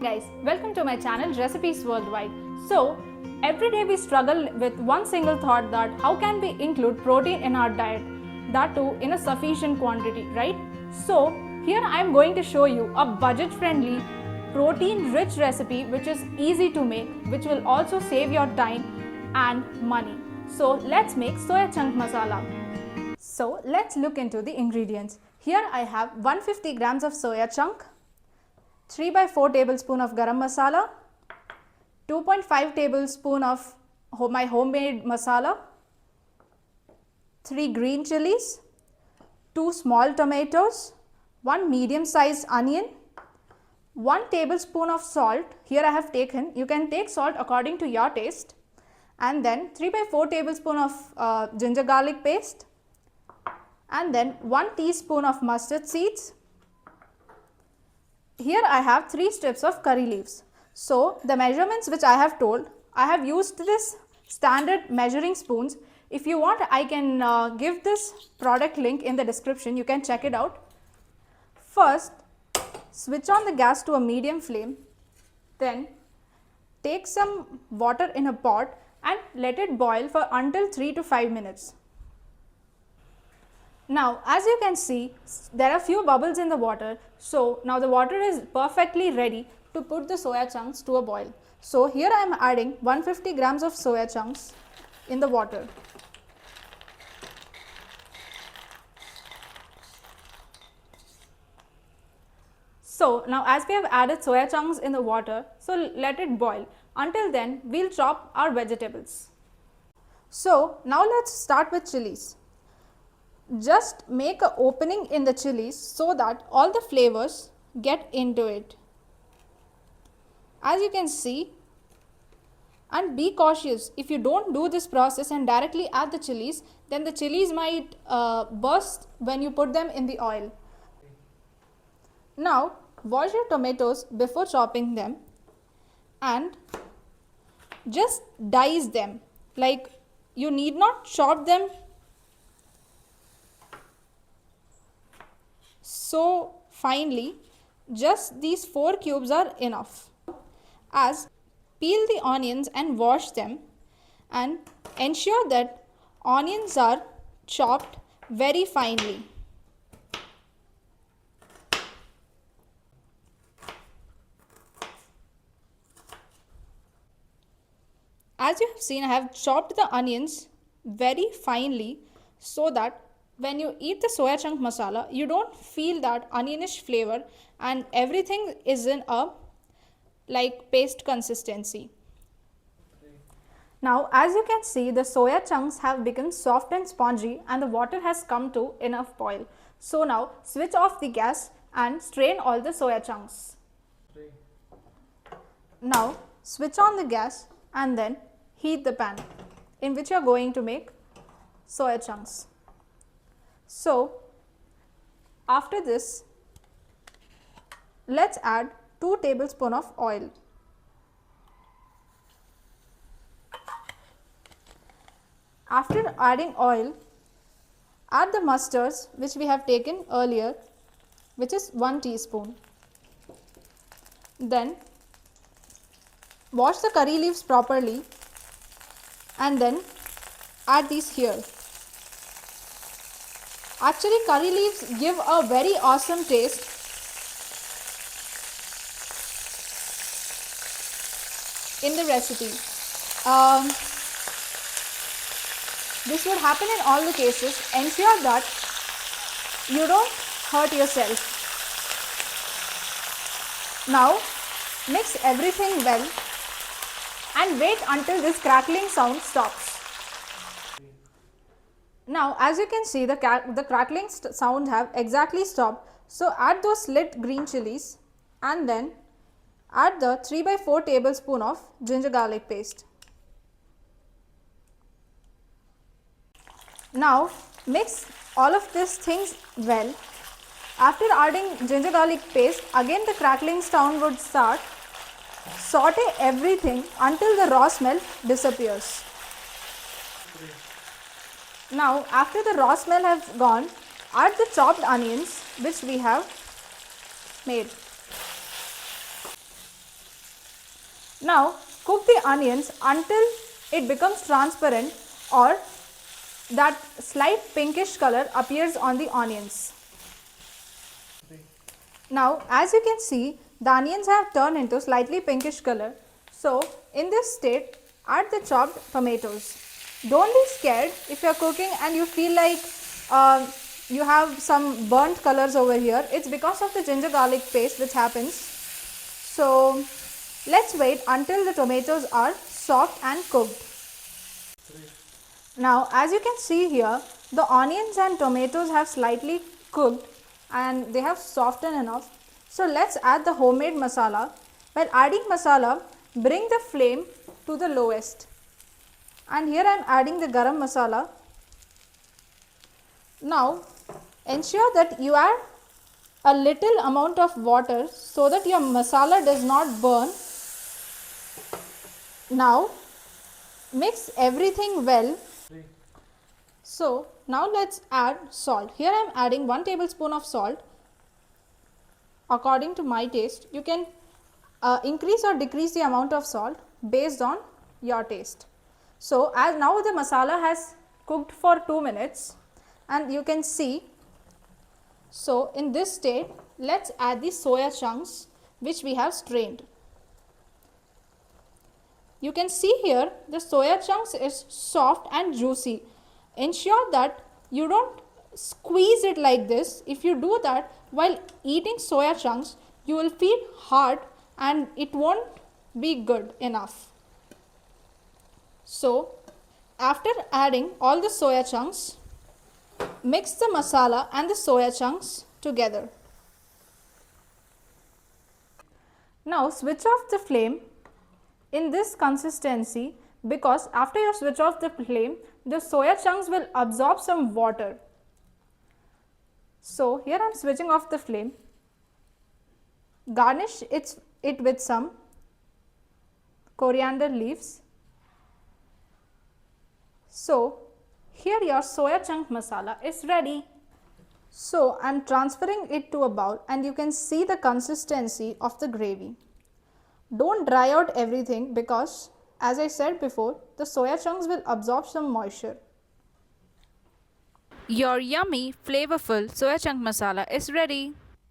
Guys, welcome to my channel Recipes Worldwide. So, every day we struggle with one single thought that how can we include protein in our diet, that too in a sufficient quantity, right? So, here I am going to show you a budget friendly, protein rich recipe which is easy to make, which will also save your time and money. So, let's make soya chunk masala. So, let's look into the ingredients. Here I have 150 grams of soya chunk, 3 by 4 tablespoon of garam masala, 2.5 tablespoon of my homemade masala, 3 green chilies, 2 small tomatoes, 1 medium sized onion, 1 tablespoon of salt. Here I have taken, you can take salt according to your taste, and then 3 by 4 tablespoon of ginger garlic paste, and then 1 teaspoon of mustard seeds. Here I have 3 strips of curry leaves. So, the measurements which I have told, I have used this standard measuring spoons. If you want, I can give this product link in the description. You can check it out. First, switch on the gas to a medium flame. Then, take some water in a pot and let it boil for until 3 to 5 minutes. Now, as you can see, there are few bubbles in the water. So, now the water is perfectly ready to put the soya chunks to a boil. So, here I am adding 150 grams of soya chunks in the water. So, now as we have added soya chunks in the water, so let it boil. Until then, we will chop our vegetables. So, now let's start with chilies. Just make an opening in the chilies so that all the flavors get into it. As you can see, and be cautious, if you don't do this process and directly add the chilies, then the chilies might burst when you put them in the oil. Now, wash your tomatoes before chopping them and just dice them. Like, you need not chop them so finely, just these 4 cubes are enough. As peel the onions and wash them and ensure that onions are chopped very finely. As you have seen, I have chopped the onions very finely so that when you eat the soya chunk masala, you don't feel that onionish flavor and everything is in a like paste consistency. Now, as you can see, the soya chunks have become soft and spongy and the water has come to enough boil. So, now switch off the gas and strain all the soya chunks. Now, switch on the gas and then heat the pan in which you are going to make soya chunks. So, after this, let's add 2 tablespoons of oil. After adding oil, add the mustards which we have taken earlier, which is 1 teaspoon. Then, wash the curry leaves properly and then add these here. Actually, curry leaves give a very awesome taste. In the recipe. This would happen in all the cases. Ensure that you don't hurt yourself. Now, mix everything well and wait until this crackling sound stops. Now, as you can see, the crackling sounds have exactly stopped. So, add those slit green chilies and then add the 3 by 4 tablespoon of ginger garlic paste. Now, mix all of these things well. After adding ginger garlic paste, again the crackling sound would start. Saute everything until the raw smell disappears. Now, after the raw smell has gone, add the chopped onions which we have made. Now cook the onions until it becomes transparent or that slight pinkish color appears on the onions. Now as you can see, the onions have turned into slightly pinkish color. So in this state, add the chopped tomatoes. Don't be scared if you are cooking and you feel like you have some burnt colors over here. It's because of the ginger garlic paste which happens. So let's wait until the tomatoes are soft and cooked. Now as you can see here, the onions and tomatoes have slightly cooked and they have softened enough. So let's add the homemade masala. While adding masala, bring the flame to the lowest. And here I am adding the garam masala. Now ensure that you add a little amount of water so that your masala does not burn. Now mix everything well. So now let's add salt. Here I am adding 1 tablespoon of salt according to my taste. You can increase or decrease the amount of salt based on your taste. So as now the masala has cooked for 2 minutes and you can see. So in this state, let's add the soya chunks which we have strained. You can see here the soya chunks is soft and juicy. Ensure that you don't squeeze it like this. If you do that while eating soya chunks, you will feel hard and it won't be good enough. So after adding all the soya chunks, mix the masala and the soya chunks together. Now switch off the flame in this consistency, because after you switch off the flame, the soya chunks will absorb some water. So here I am switching off the flame. Garnish it with some coriander leaves. So here your soya chunk masala is ready. So I am transferring it to a bowl and you can see the consistency of the gravy. Don't dry out everything because, as I said before, the soya chunks will absorb some moisture. Your yummy, flavorful soya chunk masala is ready.